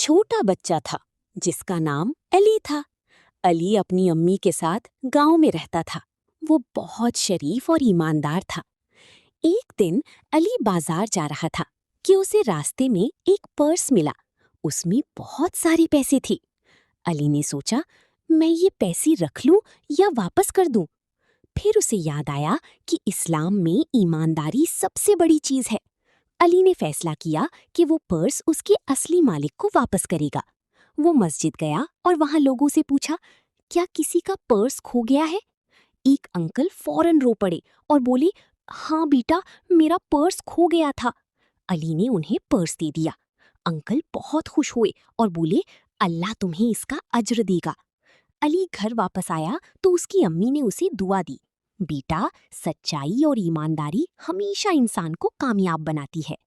چھوٹا بچہ تھا جس کا نام علی تھا۔ علی اپنی امی کے ساتھ گاؤں میں رہتا تھا۔ وہ بہت شریف اور ایماندار تھا۔ ایک دن علی بازار جا رہا تھا کہ اسے راستے میں ایک پرس ملا۔ اس میں بہت سارے پیسے تھے۔ علی نے سوچا، میں یہ پیسے رکھ لوں یا واپس کر دوں؟ پھر اسے یاد آیا کہ اسلام میں ایمانداری سب سے بڑی چیز ہے۔ علی نے فیصلہ کیا کہ وہ پرس اس کے اصلی مالک کو واپس کرے گا۔ وہ مسجد گیا اور وہاں لوگوں سے پوچھا، کیا کسی کا پرس کھو گیا ہے؟ ایک انکل فوراً رو پڑے اور بولے، ہاں بیٹا، میرا پرس کھو گیا تھا۔ علی نے انہیں پرس دے دیا۔ انکل بہت خوش ہوئے اور بولے، اللہ تمہیں اس کا اجر دے گا۔ علی گھر واپس آیا تو اس کی امی نے اسے دعا دی، بیٹا، سچائی اور ایمانداری ہمیشہ انسان کو کامیاب بناتی ہے۔